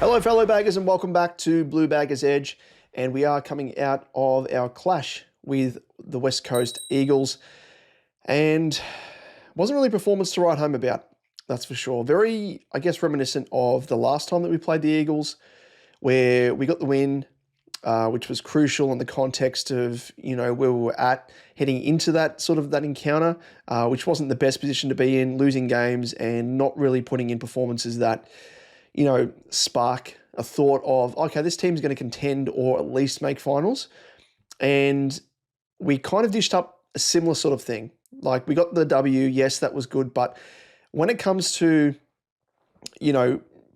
Hello, fellow baggers, and welcome back to Bluebaggers Edge. And we are coming out of our clash with the West Coast Eagles. And wasn't really a performance to write home about, that's for sure. Very, I guess, reminiscent of the last time that we played the Eagles, where we got the win, which was crucial in the context of, where we were at heading into that encounter, which wasn't the best position to be in, losing games and not really putting in performances that spark a thought of, okay, this team's going to contend or at least make finals. And we kind of dished up a similar sort of thing. Like, we got the W, yes, that was good. But when it comes to,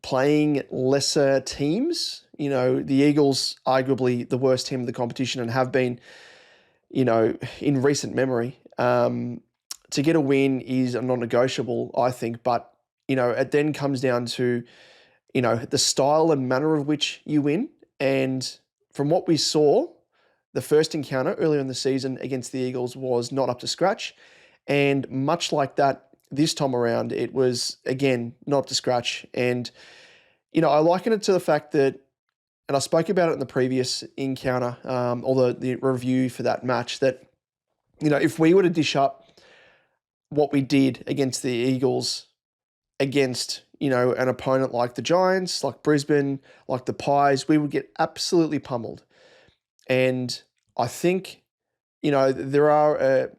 playing lesser teams, the Eagles, arguably the worst team of the competition and have been, in recent memory, to get a win is a non-negotiable, I think. But, it then comes down to, the style and manner of which you win. And from what we saw, the first encounter earlier in the season against the Eagles was not up to scratch. And much like that, this time around, it was, again, not up to scratch. And, I liken it to the fact that, and I spoke about it in the previous encounter, or the review for that match, that, if we were to dish up what we did against the Eagles against, an opponent like the Giants, like Brisbane, like the Pies, we would get absolutely pummeled. And I think, there are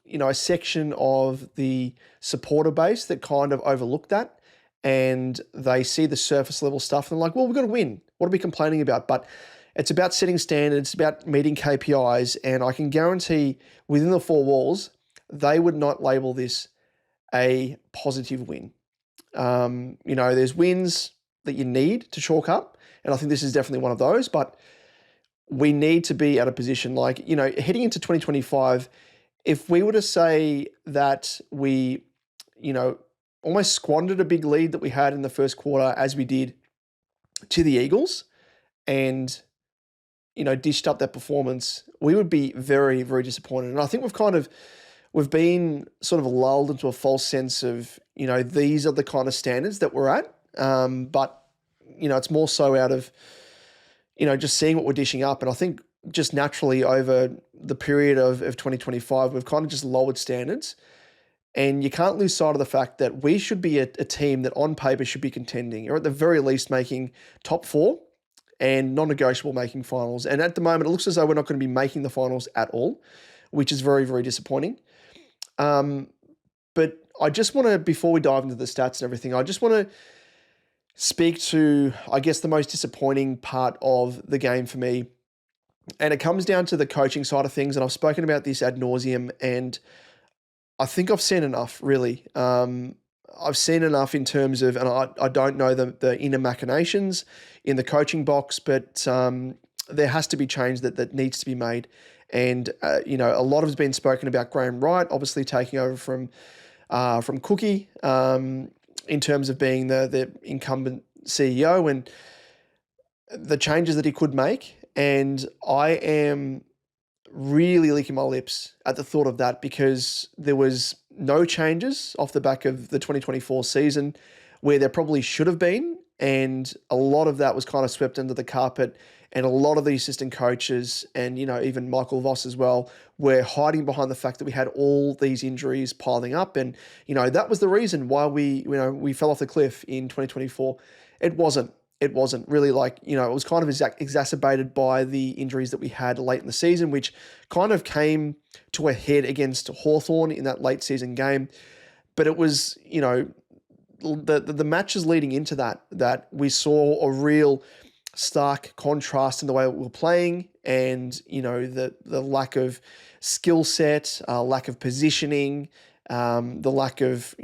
a section of the supporter base that kind of overlook that, and they see the surface level stuff and they're like, well, we've got to win. What are we complaining about? But it's about setting standards, it's about meeting KPIs, and I can guarantee within the four walls, they would not label this a positive win. There's wins that you need to chalk up, and I think this is definitely one of those, but we need to be at a position like, heading into 2025, if we were to say that we, almost squandered a big lead that we had in the first quarter as we did to the Eagles and, dished up that performance, we would be very, very disappointed. And I think we've been sort of lulled into a false sense of, these are the kind of standards that we're at. But, it's more so out of, just seeing what we're dishing up. And I think just naturally over the period of 2025, we've kind of just lowered standards. And you can't lose sight of the fact that we should be a team that on paper should be contending, or at the very least making top four and non-negotiable making finals. And at the moment, it looks as though we're not going to be making the finals at all, which is very, very disappointing. But I just want to, before we dive into the stats and everything, I just want to speak to, I guess, the most disappointing part of the game for me. And it comes down to the coaching side of things. And I've spoken about this ad nauseum, and I think I've seen enough, really. I've seen enough in terms of, and I don't know the inner machinations in the coaching box, but there has to be change that needs to be made. And, a lot has been spoken about Graham Wright, obviously taking over from Cookie in terms of being the incumbent CEO and the changes that he could make. And I am really licking my lips at the thought of that, because there was no changes off the back of the 2024 season where there probably should have been. And a lot of that was kind of swept under the carpet. And a lot of the assistant coaches and, even Michael Voss as well, were hiding behind the fact that we had all these injuries piling up. And, that was the reason why we fell off the cliff in 2024. It wasn't really it was kind of exacerbated by the injuries that we had late in the season, which kind of came to a head against Hawthorn in that late season game. But it was, the matches leading into that we saw a real stark contrast in the way we were playing, and the lack of skill set, lack of positioning, the lack of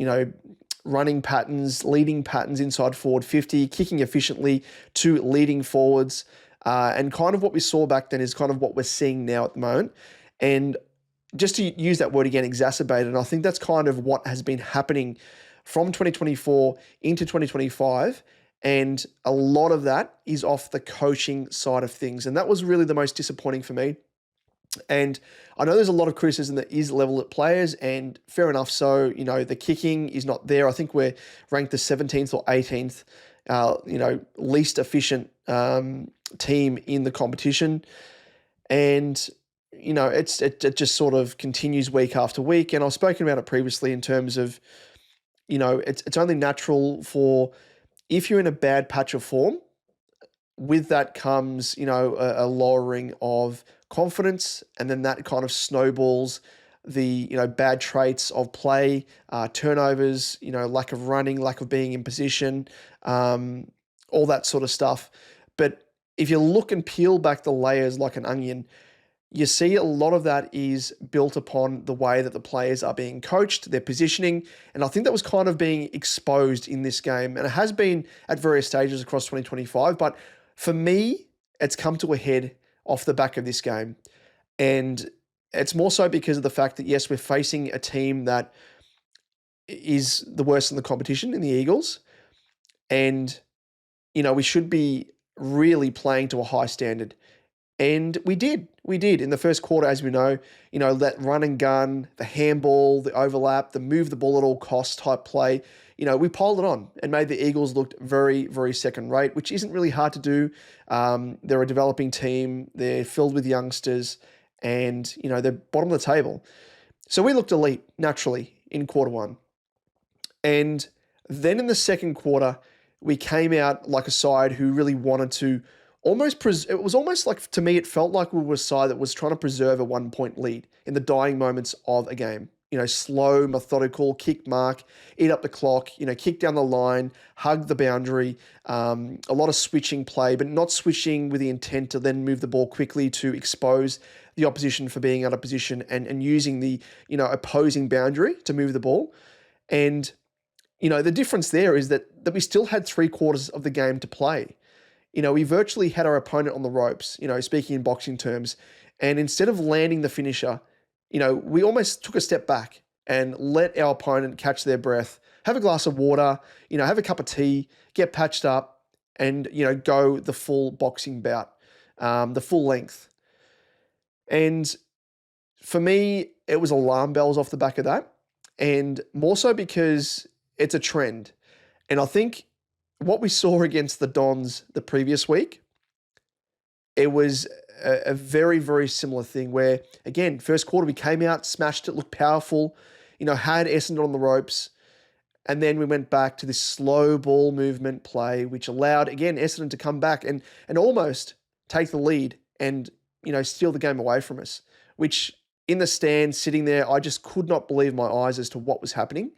running patterns, leading patterns inside forward 50, kicking efficiently to leading forwards, and kind of what we saw back then is kind of what we're seeing now at the moment. And just to use that word again, exacerbated, and I think that's kind of what has been happening from 2024 into 2025. And a lot of that is off the coaching side of things. And that was really the most disappointing for me. And I know there's a lot of criticism that is leveled at players, and fair enough so. The kicking is not there. I think we're ranked the 17th or 18th least efficient team in the competition. And, it just sort of continues week after week. And I've spoken about it previously in terms of, it's only natural for, if you're in a bad patch of form, with that comes, a lowering of confidence, and then that kind of snowballs the, bad traits of play, turnovers, lack of running, lack of being in position, all that sort of stuff. But if you look and peel back the layers like an onion, you see a lot of that is built upon the way that the players are being coached, their positioning, and I think that was kind of being exposed in this game, and it has been at various stages across 2025, but for me, it's come to a head off the back of this game, and it's more so because of the fact that, yes, we're facing a team that is the worst in the competition in the Eagles, and, we should be really playing to a high standard. And we did. We did in the first quarter, as we know, that run and gun, the handball, the overlap, the move the ball at all costs type play. We piled it on and made the Eagles look very, very second rate, which isn't really hard to do. They're a developing team. They're filled with youngsters and, they're bottom of the table. So we looked elite naturally in quarter one. And then in the second quarter, we came out like a side who really wanted to it was almost like, to me, it felt like we were a side that was trying to preserve a 1-point lead in the dying moments of a game. Slow, methodical, kick mark, eat up the clock, kick down the line, hug the boundary, a lot of switching play, but not switching with the intent to then move the ball quickly to expose the opposition for being out of position and using the, opposing boundary to move the ball. And, the difference there is that we still had 3/4 of the game to play. We virtually had our opponent on the ropes, speaking in boxing terms. And instead of landing the finisher, we almost took a step back and let our opponent catch their breath, have a glass of water, have a cup of tea, get patched up, and, go the full boxing bout, the full length. And for me, it was alarm bells off the back of that. And more so because it's a trend. And I think what we saw against the Dons the previous week, it was a very, very similar thing where, again, first quarter we came out, smashed it, looked powerful, had Essendon on the ropes, and then we went back to this slow ball movement play, which allowed, again, Essendon to come back and almost take the lead and, steal the game away from us, which in the stands, sitting there, I just could not believe my eyes as to what was happening.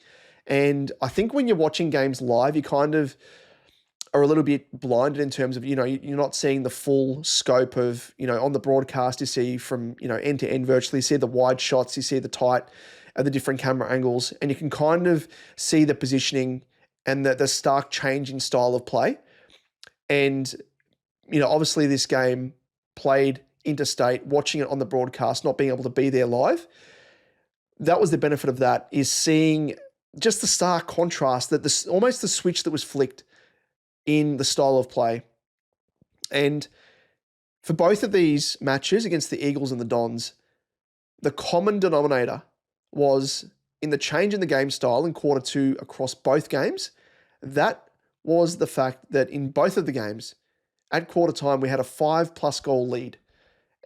And I think when you're watching games live, you kind of are a little bit blinded in terms of, you're not seeing the full scope of, on the broadcast, you see from, end to end virtually, you see the wide shots, you see the tight, the different camera angles, and you can kind of see the positioning and the stark change in style of play. And, obviously this game played interstate, watching it on the broadcast, not being able to be there live. That was the benefit of that, is seeing just the stark contrast, that almost the switch that was flicked in the style of play. And for both of these matches against the Eagles and the Dons, the common denominator was in the change in the game style in quarter two across both games. That was the fact that in both of the games, at quarter time, we had a 5+ goal lead.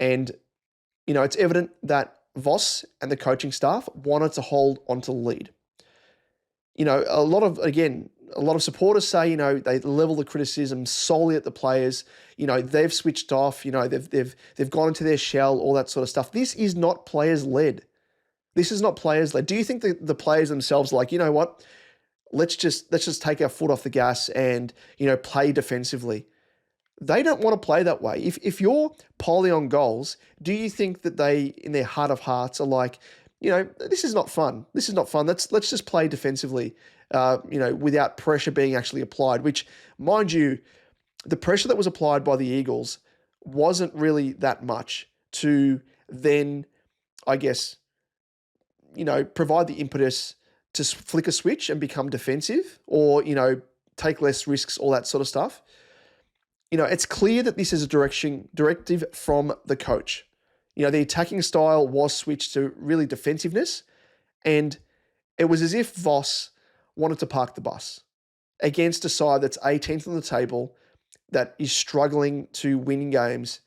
And, it's evident that Voss and the coaching staff wanted to hold onto the lead. A lot of supporters say, they level the criticism solely at the players. They've switched off, they've gone into their shell, all that sort of stuff. This is not players led. This is not players led. Do you think the players themselves are like, you know what? Let's just take our foot off the gas and, play defensively. They don't want to play that way. If you're piling on goals, do you think that they, in their heart of hearts, are like, this is not fun. This is not fun. Let's just play defensively, without pressure being actually applied, which, mind you, the pressure that was applied by the Eagles wasn't really that much to then, I guess, provide the impetus to flick a switch and become defensive or, take less risks, all that sort of stuff. It's clear that this is a directive from the coach. The attacking style was switched to really defensiveness, and it was as if Voss wanted to park the bus. against a side that's 18th on the table, that is struggling to win games,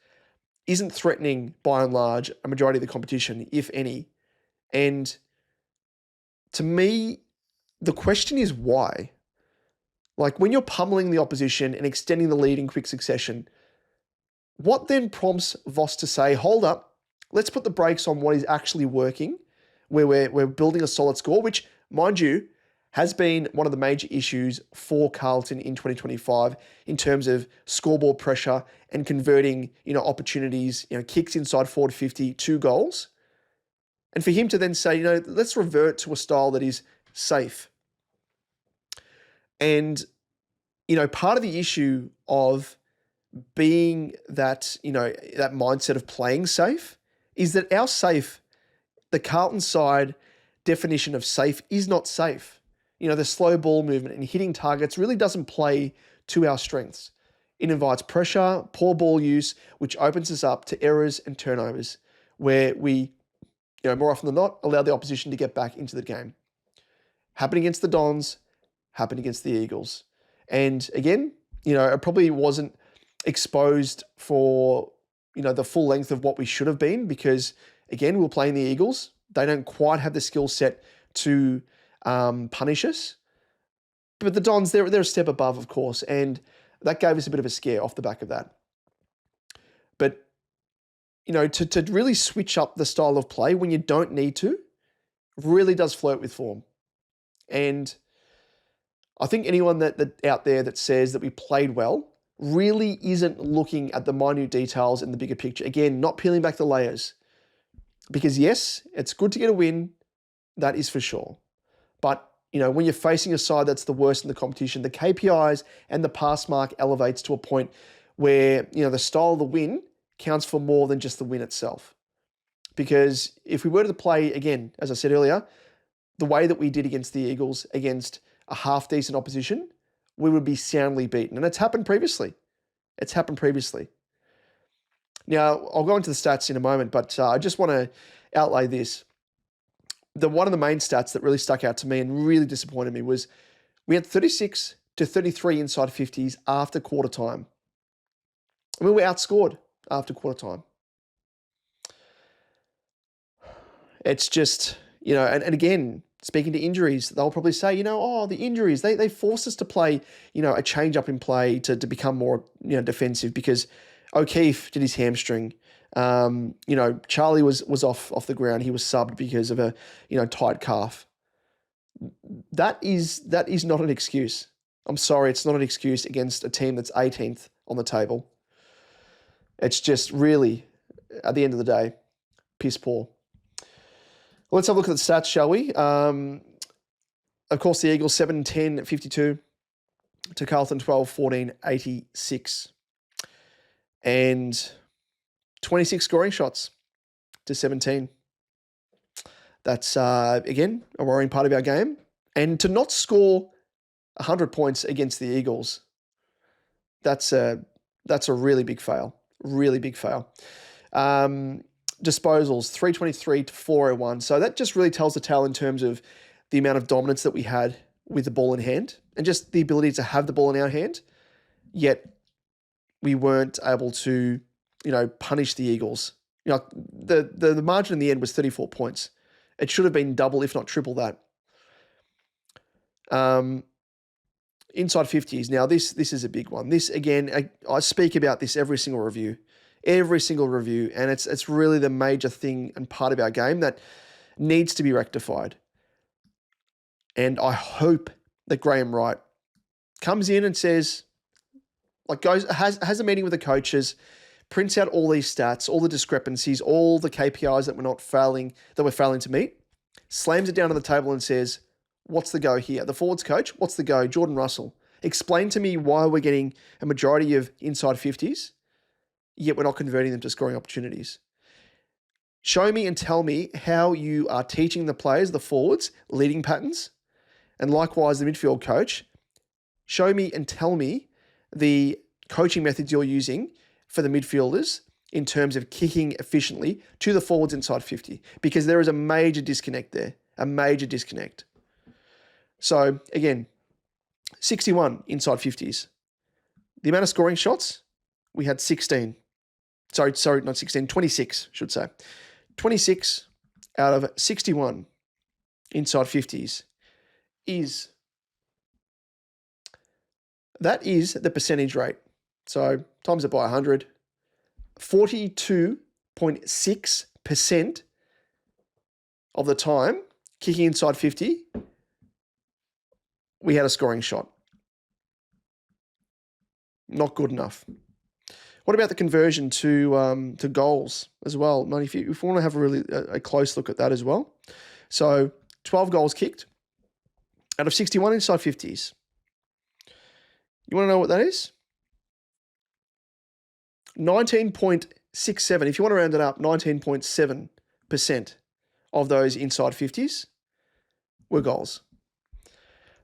isn't threatening, by and large, a majority of the competition, if any. And to me, the question is why? Like, when you're pummeling the opposition and extending the lead in quick succession, what then prompts Voss to say, hold up, let's put the brakes on what is actually working, where we're building a solid score, which, mind you, has been one of the major issues for Carlton in 2025 in terms of scoreboard pressure and converting, opportunities, kicks inside forward 50 to goals. And for him to then say, let's revert to a style that is safe. And, part of the issue of being that, that mindset of playing safe is that our safe, the Carlton side definition of safe is not safe. The slow ball movement and hitting targets really doesn't play to our strengths. It invites pressure, poor ball use, which opens us up to errors and turnovers where we, more often than not, allow the opposition to get back into the game. Happened against the Dons, happened against the Eagles. And again, it probably wasn't exposed for, the full length of what we should have been because, again, we're playing the Eagles. They don't quite have the skill set to punish us. But the Dons, they're a step above, of course, and that gave us a bit of a scare off the back of that. But, to really switch up the style of play when you don't need to really does flirt with form. And I think anyone that out there that says that we played well really isn't looking at the minute details in the bigger picture. Again, not peeling back the layers. Because yes, it's good to get a win, that is for sure. But, when you're facing a side that's the worst in the competition, the KPIs and the pass mark elevates to a point where, the style of the win counts for more than just the win itself. Because if we were to play, again, as I said earlier, the way that we did against the Eagles, against a half-decent opposition, we would be soundly beaten. And it's happened previously. Now, I'll go into the stats in a moment, but I just want to outlay this. One of the main stats that really stuck out to me and really disappointed me was we had 36 to 33 inside 50s after quarter time. I mean, we outscored after quarter time. It's just, and again, speaking to injuries, they'll probably say, the injuries, they force us to play, a change up in play to become more, defensive because O'Keefe did his hamstring. Charlie was off the ground. He was subbed because of a, tight calf. That is not an excuse. I'm sorry, it's not an excuse against a team that's 18th on the table. It's just really, at the end of the day, piss poor. Let's have a look at the stats, shall we? Of course, the Eagles 7-10 at 52 to Carlton 12-14, 86. And 26 scoring shots to 17. That's, again, a worrying part of our game. And to not score 100 points against the Eagles, that's a really big fail. Really big fail. Disposals, 323 to 401. So that just really tells the tale in terms of the amount of dominance that we had with the ball in hand and just the ability to have the ball in our hand. Yet we weren't able to, punish the Eagles. The margin in the end was 34 points. It should have been double, if not triple that. Inside 50s. Now, this is a big one. This, again, I speak about this every single review, and it's really the major thing and part of our game that needs to be rectified. And I hope that Graham Wright comes in and says, has a meeting with the coaches, prints out all these stats, all the discrepancies, all the KPIs that we're failing to meet, slams it down on the table and says, what's the go here? The forwards coach, what's the go? Jordan Russell, explain to me why we're getting a majority of inside 50s, yet we're not converting them to scoring opportunities. Show me and tell me how you are teaching the players, the forwards, leading patterns, and likewise the midfield coach. Show me and tell me the coaching methods you're using for the midfielders in terms of kicking efficiently to the forwards inside 50, because there is a major disconnect there, a major disconnect. So again, 61 inside 50s. The amount of scoring shots, we had 16. Sorry, not 16, 26, should say. 26 out of 61 inside 50s that is the percentage rate. So times it by 100, 42.6% of the time, kicking inside 50, we had a scoring shot. Not good enough. What about the conversion to goals as well? If you want to have a close look at that as well. So 12 goals kicked out of 61 inside 50s. You want to know what that is? 19.67. If you want to round it up, 19.7% of those inside 50s were goals.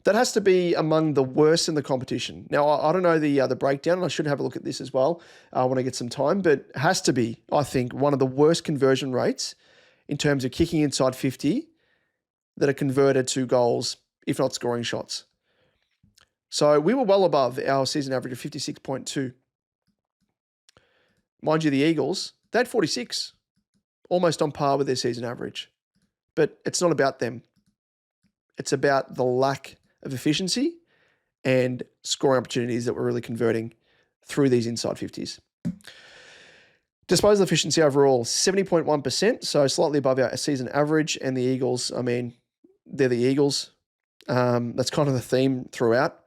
That has to be among the worst in the competition. Now, I don't know the breakdown, and I should have a look at this as well when I get some time, but it has to be, I think, one of the worst conversion rates in terms of kicking inside 50 that are converted to goals, if not scoring shots. So we were well above our season average of 56.2. Mind you, the Eagles, they had 46, almost on par with their season average. But it's not about them. It's about the lack of efficiency and scoring opportunities that we're really converting through these inside 50s. Disposal efficiency overall, 70.1%, so slightly above our season average. And the Eagles, they're the Eagles. That's kind of the theme throughout.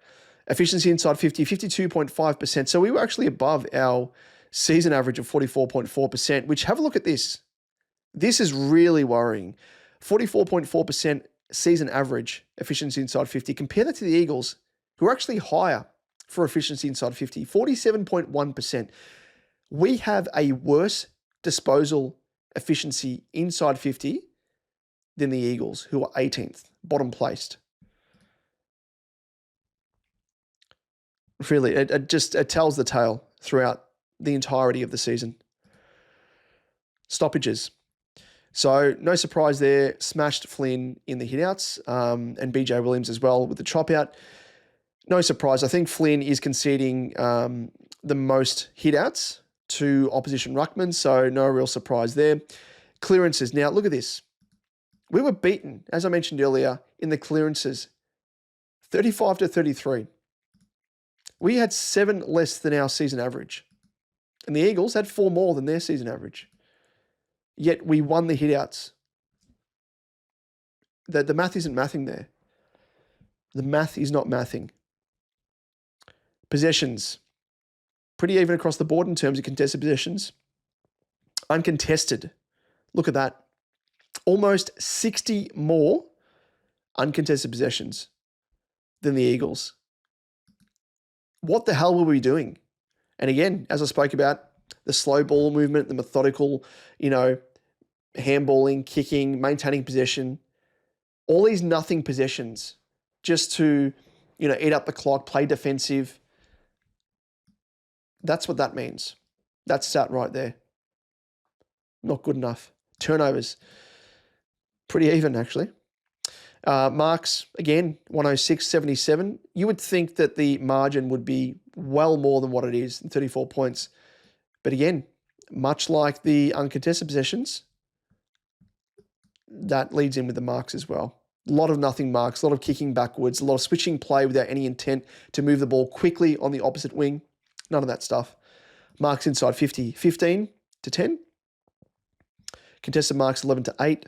Efficiency inside 50, 52.5%. So we were actually above our season average of 44.4%, which, have a look at this. This is really worrying. 44.4% season average efficiency inside 50. Compare that to the Eagles, who are actually higher for efficiency inside 50, 47.1%. We have a worse disposal efficiency inside 50 than the Eagles, who are 18th, bottom placed. Really, it tells the tale throughout the entirety of the season. Stoppages. So no surprise there, smashed Flynn in the hitouts, and BJ Williams as well with the chop out. No surprise. I think Flynn is conceding the most hitouts to opposition ruckmen, so no real surprise there. Clearances. Now, look at this. We were beaten, as I mentioned earlier, in the clearances, 35-33. We had 7 less than our season average. And the Eagles had 4 more than their season average. Yet we won the hitouts. The math isn't mathing there. The math is not mathing. Possessions. Pretty even across the board in terms of contested possessions. Uncontested. Look at that. Almost 60 more uncontested possessions than the Eagles. What the hell were we doing? And again, as I spoke about, the slow ball movement, the methodical, handballing, kicking, maintaining possession, all these nothing possessions just to, eat up the clock, play defensive. That's what that means. That's that right there. Not good enough. Turnovers. Pretty even, actually. Marks, again, 106.77. You would think that the margin would be well more than what it is, 34 points. But again, much like the uncontested possessions, that leads in with the marks as well. A lot of nothing marks, a lot of kicking backwards, a lot of switching play without any intent to move the ball quickly on the opposite wing. None of that stuff. Marks inside 50, 15-10. Contested marks 11-8.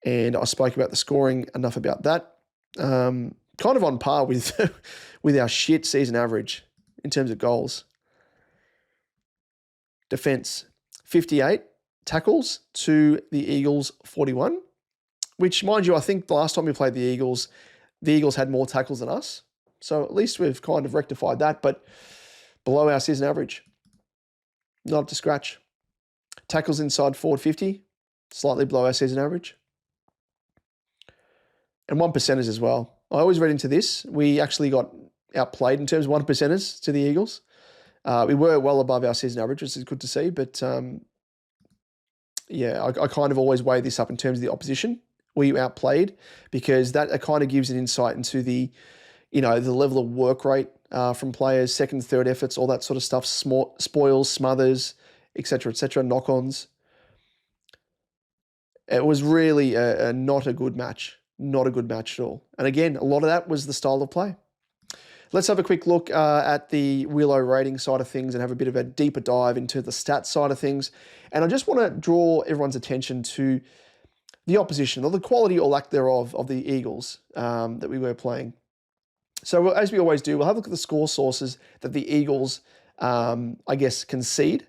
And I spoke about the scoring, enough about that. Kind of on par with, with our shit season average in terms of goals. Defense, 58 tackles to the Eagles 41, which, mind you, I think the last time we played the Eagles had more tackles than us. So at least we've kind of rectified that, but below our season average. Not up to scratch. Tackles inside forward 50, slightly below our season average. And 1%ers as well. I always read into this. We actually got outplayed in terms of 1%ers to the Eagles. We were well above our season average, which is good to see. But I kind of always weigh this up in terms of the opposition. We outplayed because that kind of gives an insight into the the level of work rate from players, second, third efforts, all that sort of stuff, spoils, smothers, etc., knock-ons. It was really not a good match. Not a good match at all. And again, a lot of that was the style of play. Let's have a quick look at the Willow rating side of things and have a bit of a deeper dive into the stats side of things. And I just want to draw everyone's attention to the opposition, or the quality or lack thereof of the Eagles that we were playing. So as we always do, we'll have a look at the score sources that the Eagles, concede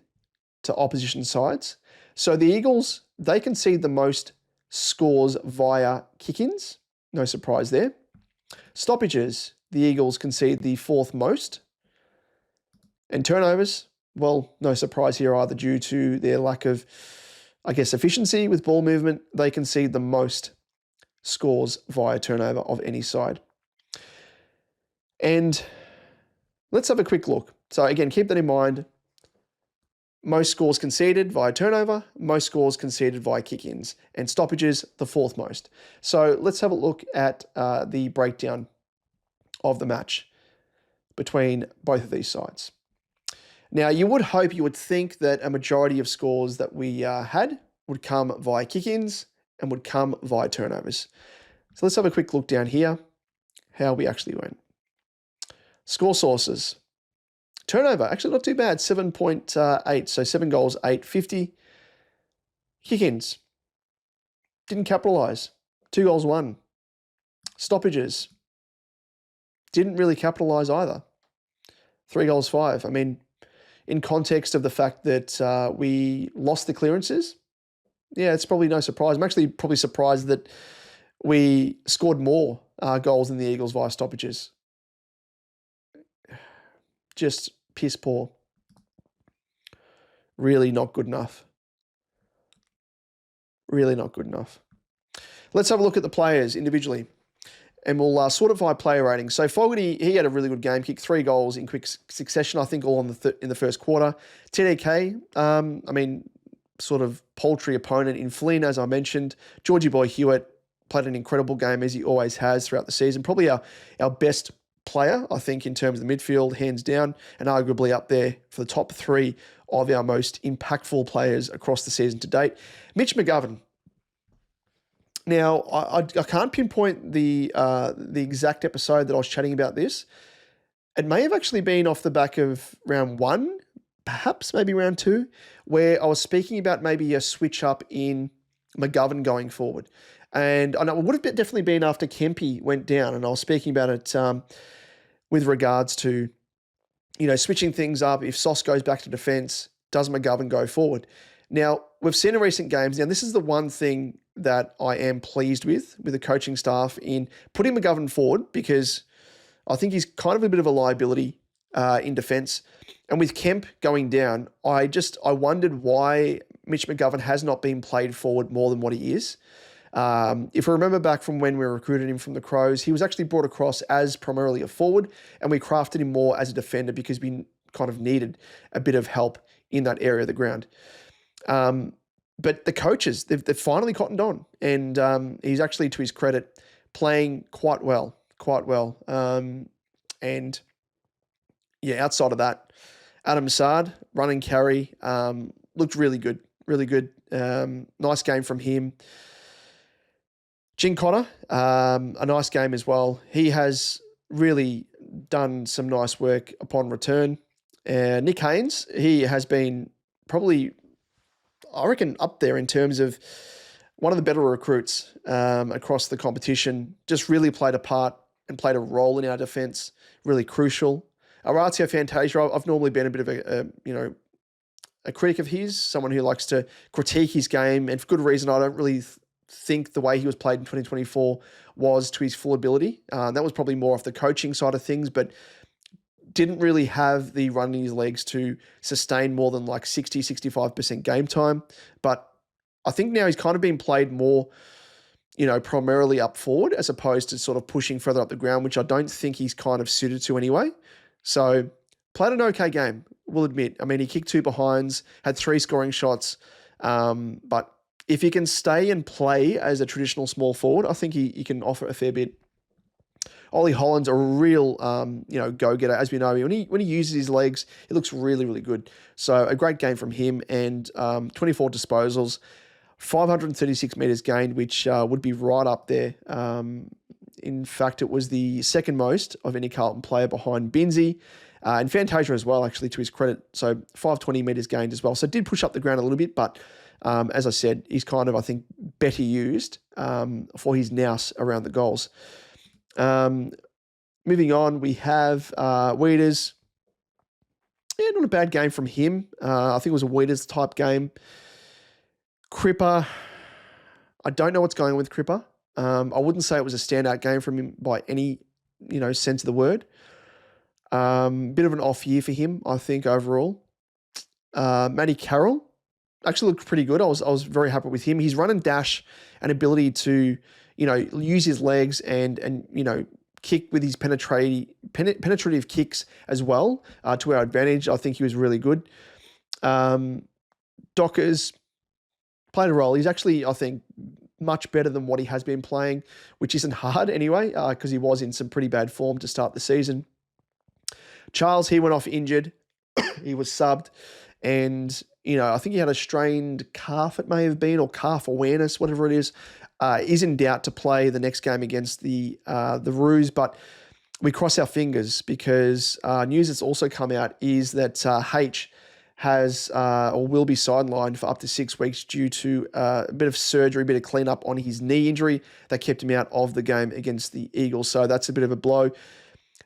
to opposition sides. So the Eagles, they concede the most scores via kick-ins. No surprise there. Stoppages, the Eagles concede the fourth most. And turnovers, well, no surprise here either, due to their lack of, efficiency with ball movement. They concede the most scores via turnover of any side. And let's have a quick look. So again, keep that in mind. Most scores conceded via turnover, most scores conceded via kick-ins, and stoppages, the fourth most. So let's have a look at the breakdown of the match between both of these sides. Now, you would think that a majority of scores that we had would come via kick-ins and would come via turnovers. So let's have a quick look down here, how we actually went. Score sources. Turnover, actually not too bad, 7.8, so 7 goals, 850. Kick-ins, didn't capitalise, 2 goals, 1. Stoppages, didn't really capitalise either, 3 goals, 5. I mean, in context of the fact that we lost the clearances, yeah, it's probably no surprise. I'm actually probably surprised that we scored more goals than the Eagles via stoppages. Just piss poor. Really not good enough. Really not good enough. Let's have a look at the players individually, and we'll sort it by player rating. So Fogarty, he had a really good game, kicked 3 goals in quick succession, I think all in the first quarter. TDK, sort of paltry opponent in Flynn, as I mentioned. Georgie Boy Hewitt played an incredible game, as he always has throughout the season. Probably our best player, I think, in terms of the midfield, hands down, and arguably up there for the top 3 of our most impactful players across the season to date. Mitch McGovern. Now, I can't pinpoint the exact episode that I was chatting about this. It may have actually been off the back of round 1, perhaps maybe round 2, where I was speaking about maybe a switch up in McGovern going forward. And I know it would have definitely been after Kempy went down, and I was speaking about it with regards to, switching things up. If Sauce goes back to defence, does McGovern go forward? Now, we've seen in recent games, now this is the one thing that I am pleased with the coaching staff in putting McGovern forward, because I think he's kind of a bit of a liability in defence. And with Kemp going down, I wondered why Mitch McGovern has not been played forward more than what he is. If I remember back from when we recruited him from the Crows, he was actually brought across as primarily a forward, and we crafted him more as a defender because we kind of needed a bit of help in that area of the ground. But the coaches, they've finally cottoned on, and he's actually, to his credit, playing quite well. And yeah, outside of that, Adam Saad, run and carry, looked really good. Nice game from him. Jin Cotter, a nice game as well. He has really done some nice work upon return. Nick Haynes, he has been probably, I reckon, up there in terms of one of the better recruits across the competition. Just really played a part and played a role in our defence, really crucial. Orazio Fantasia, I've normally been a bit of a critic of his, someone who likes to critique his game, and for good reason. I don't really think the way he was played in 2024 was to his full ability. That was probably more off the coaching side of things, but didn't really have the run in his legs to sustain more than like 60, 65% game time. But I think now he's kind of been played more, primarily up forward as opposed to sort of pushing further up the ground, which I don't think he's kind of suited to anyway. So played an okay game, we'll admit. I mean, he kicked 2 behinds, had 3 scoring shots, but if he can stay and play as a traditional small forward, I think he can offer a fair bit Ollie Holland's a real, go-getter. As we know, when he uses his legs, it looks really, really good. So a great game from him, and 24 disposals, 536 metres gained, which would be right up there. In fact, it was the second most of any Carlton player behind Binzi. And Fantasia as well, actually, to his credit. So 520 metres gained as well. So did push up the ground a little bit, but as I said, he's kind of, I think, better used for his nous around the goals. Moving on, we have Weeders. Yeah, not a bad game from him. I think it was a Weeders type game. Cripper, I don't know what's going on with Cripper. I wouldn't say it was a standout game from him by any, sense of the word. Bit of an off year for him, I think, overall. Matty Carroll actually looked pretty good. I was very happy with him. His run and dash and ability to, use his legs and kick with his penetrative kicks as well to our advantage. I think he was really good. Dockers played a role. He's actually, I think, much better than what he has been playing, which isn't hard anyway, because he was in some pretty bad form to start the season. Charles, he went off injured. He was subbed, and I think he had a strained calf, it may have been, or calf awareness, whatever it is. Is in doubt to play the next game against the Roos, but we cross our fingers because news that's also come out is that H has or will be sidelined for up to 6 weeks due to a bit of surgery, a bit of cleanup on his knee injury that kept him out of the game against the Eagles. So that's a bit of a blow.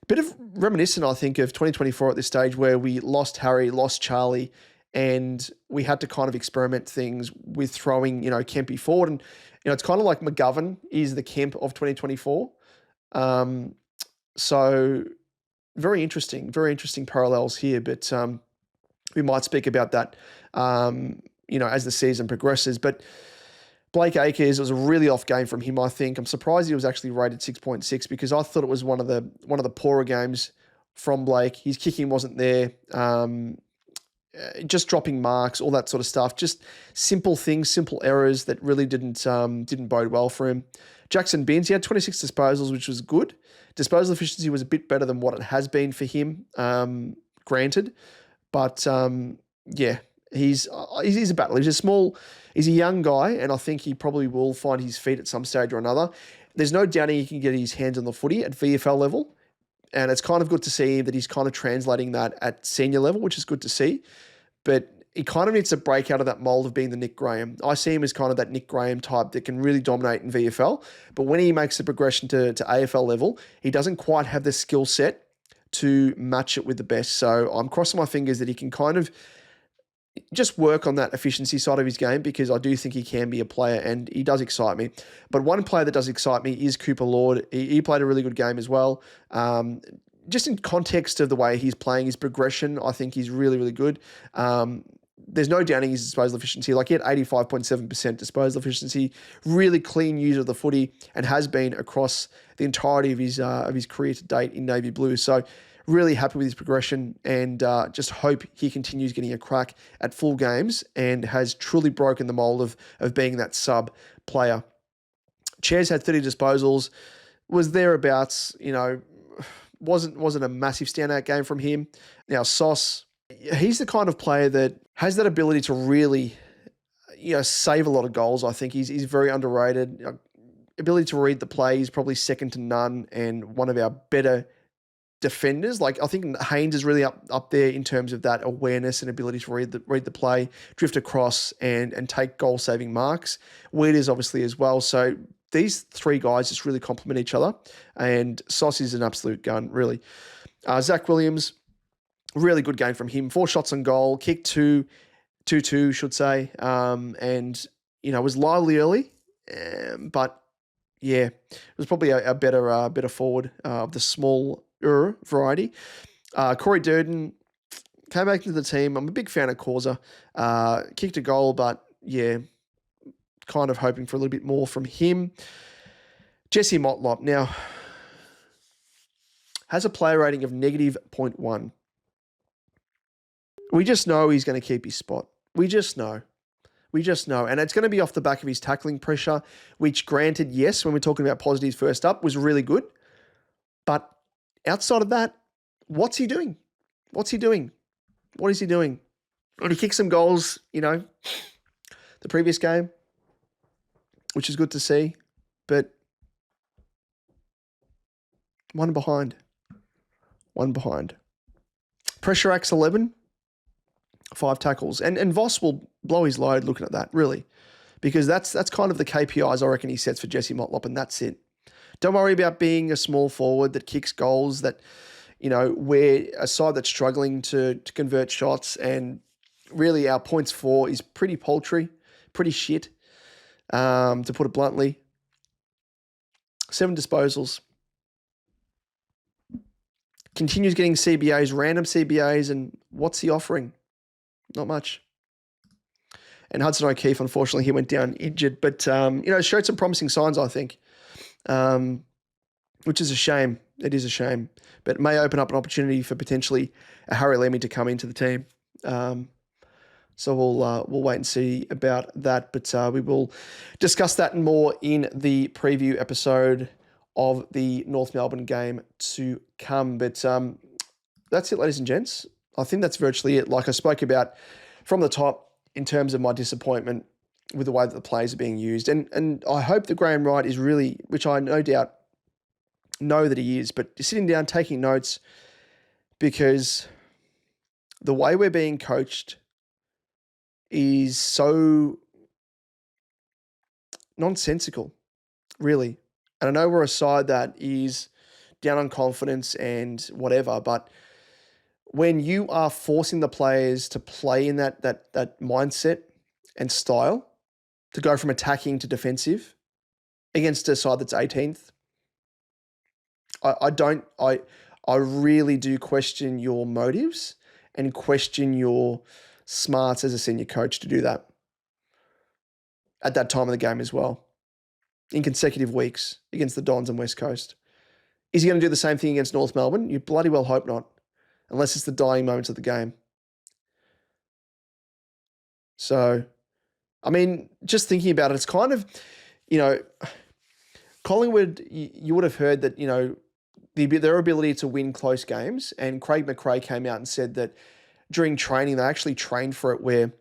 Bit of reminiscent, I think, of 2024 at this stage where we lost Harry, lost Charlie, and we had to kind of experiment things with throwing, Kempy forward. And, it's kind of like McGovern is the Kemp of 2024. So very interesting parallels here, but we might speak about that, as the season progresses. But Blake Acres, it was a really off game from him, I think. I'm surprised he was actually rated 6.6 because I thought it was one of the poorer games from Blake. His kicking wasn't there. Just dropping marks, all that sort of stuff. Just simple things, simple errors that really didn't bode well for him. Jackson Binns, he had 26 disposals, which was good. Disposal efficiency was a bit better than what it has been for him, granted. But, he's a battler. He's a young guy, and I think he probably will find his feet at some stage or another. There's no doubting he can get his hands on the footy at VFL level, and it's kind of good to see that he's kind of translating that at senior level, which is good to see. But he kind of needs to break out of that mold of being the Nick Graham. I see him as kind of that Nick Graham type that can really dominate in VFL, but when he makes the progression to AFL level, he doesn't quite have the skill set to match it with the best. So I'm crossing my fingers that he can kind of just work on that efficiency side of his game because I do think he can be a player and he does excite me. But one player that does excite me is Cooper Lord. He played a really good game as well. Just in context of the way he's playing, his progression, I think he's really, really good. There's no doubting his disposal efficiency. Like he had 85.7% disposal efficiency, really clean use of the footy, and has been across the entirety of his career to date in navy blue. So really happy with his progression, and just hope he continues getting a crack at full games and has truly broken the mold of being that sub player. Ches had 30 disposals, was thereabouts, wasn't a massive standout game from him. Now, Sauce, he's the kind of player that has that ability to really, save a lot of goals. I think he's very underrated. Ability to read the play is probably second to none, and one of our better defenders. Like I think Haynes is really up there in terms of that awareness and ability to read the play, drift across and take goal saving marks. Weeders obviously as well. So these three guys just really complement each other, and Sauce is an absolute gun, really. Zach Williams, really good game from him. 4 shots on goal, kicked 2-2, should say, and was lively early, but yeah, it was probably a better forward of the small variety. Corey Durden came back into the team. I'm a big fan of Causa. Kicked a goal, but yeah, kind of hoping for a little bit more from him. Jesse Motlop now has a player rating of -0.1. We just know he's going to keep his spot. We just know. And it's going to be off the back of his tackling pressure, which granted, yes, when we're talking about positives first up, was really good. But outside of that, what's he doing? What's he doing? What is he doing? And he kicked some goals, the previous game, which is good to see. But one behind. Pressure acts 11, 5 tackles. And Voss will blow his load looking at that, really. Because that's kind of the KPIs I reckon he sets for Jesse Motlop, and that's it. Don't worry about being a small forward that kicks goals, that, we're a side that's struggling to convert shots, and really our points for is pretty paltry, pretty shit, to put it bluntly. 7 disposals. Continues getting CBAs, random CBAs, and what's he offering? Not much. And Hudson O'Keefe, unfortunately, he went down injured, but, showed some promising signs, I think, which is a shame. It is a shame, but it may open up an opportunity for potentially a Harry Lemmy to come into the team. So we'll wait and see about that, but we will discuss that and more in the preview episode of the North Melbourne game to come. But that's it, ladies and gents. I think that's virtually it. Like I spoke about from the top, in terms of my disappointment with the way that the players are being used. And I hope that Graham Wright is really, which I no doubt know that he is, but sitting down, taking notes, because the way we're being coached is so nonsensical, really. And I know we're a side that is down on confidence and whatever, but when you are forcing the players to play in that mindset and style, to go from attacking to defensive against a side that's 18th, I really do question your motives and question your smarts as a senior coach to do that at that time of the game as well, in consecutive weeks against the Dons and West Coast. Is he going to do the same thing against North Melbourne? You bloody well hope not, unless it's the dying moments of the game. So, I mean, just thinking about it, it's kind of, Collingwood, you would have heard that, their ability to win close games, and Craig McRae came out and said that during training, they actually trained for it where,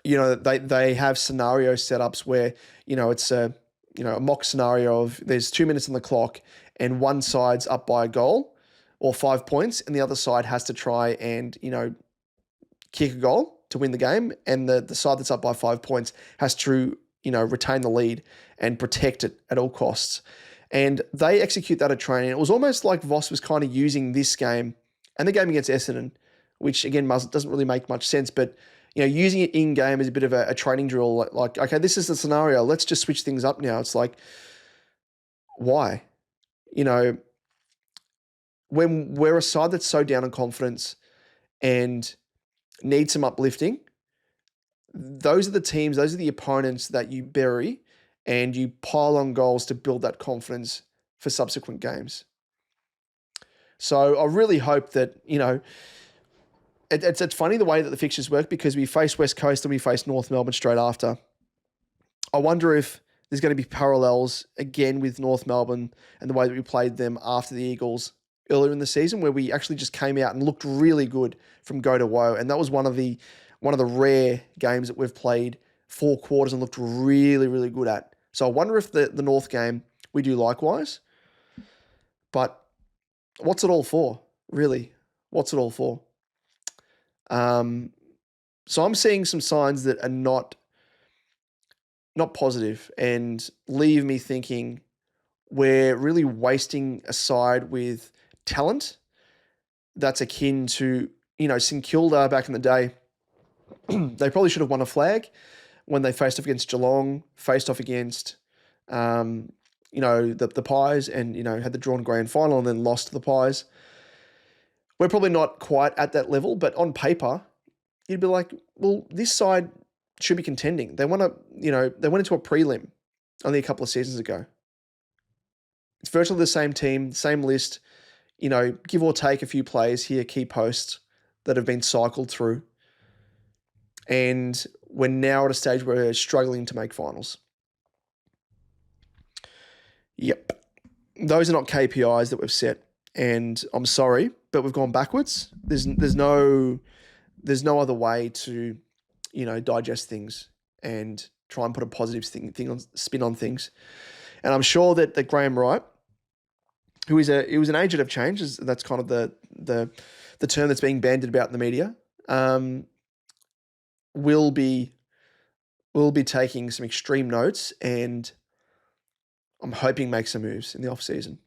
they have scenario setups where, it's a mock scenario of there's 2 minutes on the clock and one side's up by a goal or 5 points, and the other side has to try and, kick a goal to win the game, and the side that's up by 5 points has to, retain the lead and protect it at all costs. And they execute that at training. It was almost like Voss was kind of using this game and the game against Essendon, which again doesn't really make much sense, but using it in game as a bit of a training drill. Like, okay, this is the scenario. Let's just switch things up now. It's like, why? When we're a side that's so down on confidence and need some uplifting, those are the teams, those are the opponents that you bury and you pile on goals to build that confidence for subsequent games. So I really hope that, it's funny the way that the fixtures work, because we face West Coast and we face North Melbourne straight after. I wonder if there's going to be parallels again with North Melbourne and the way that we played them after the Eagles earlier in the season, where we actually just came out and looked really good from go to woe. And that was one of the rare games that we've played 4 quarters and looked really, really good at. So I wonder if the North game we do likewise. But what's it all for, really? What's it all for? So I'm seeing some signs that are not positive and leave me thinking we're really wasting a side with talent that's akin to, St Kilda back in the day. They probably should have won a flag when they faced off against Geelong, faced off against, the Pies, and, had the drawn grand final and then lost to the Pies. We're probably not quite at that level, but on paper, you'd be like, well, this side should be contending. They went into a prelim only a couple of seasons ago. It's virtually the same team, same list, give or take a few players here, key posts that have been cycled through. And we're now at a stage where we're struggling to make finals. Yep. those are not KPIs that we've set. And I'm sorry, but we've gone backwards. There's no other way to, digest things and try and put a positive spin on things. And I'm sure that Graham Wright, who is an agent of change, that's kind of the term that's being bandied about in the media, will be taking some extreme notes, and I'm hoping make some moves in the off season.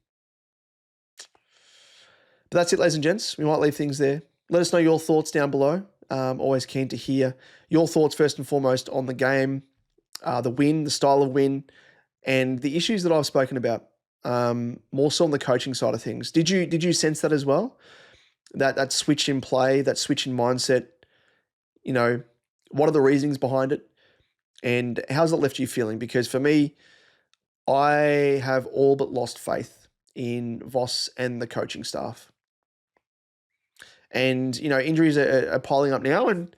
But that's it, ladies and gents. We might leave things there. Let us know your thoughts down below. Always keen to hear your thoughts first and foremost on the game, the win, the style of win, and the issues that I've spoken about. More so on the coaching side of things. Did you sense that as well? That switch in play, that switch in mindset. What are the reasons behind it, and how's it left you feeling? Because for me, I have all but lost faith in Voss and the coaching staff. And, injuries are piling up now, and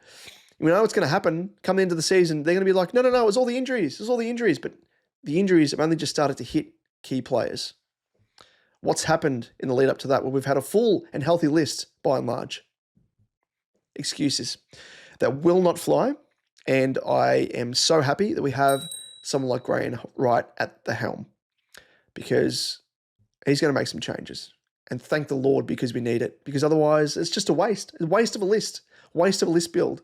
we know what's going to happen come the end of the season. They're going to be like, no, it's all the injuries. It's all the injuries. But the injuries have only just started to hit key players. What's happened in the lead up to that? Well, we've had a full and healthy list by and large. Excuses that will not fly. And I am so happy that we have someone like Graham Wright at the helm, because he's going to make some changes. And thank the Lord, because we need it. Because otherwise, it's just a waste of a list build,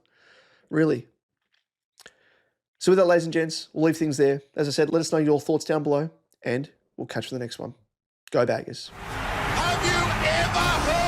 really. So with that, ladies and gents, we'll leave things there. As I said, let us know your thoughts down below, and we'll catch you for the next one. Go Baggers. Have you ever heard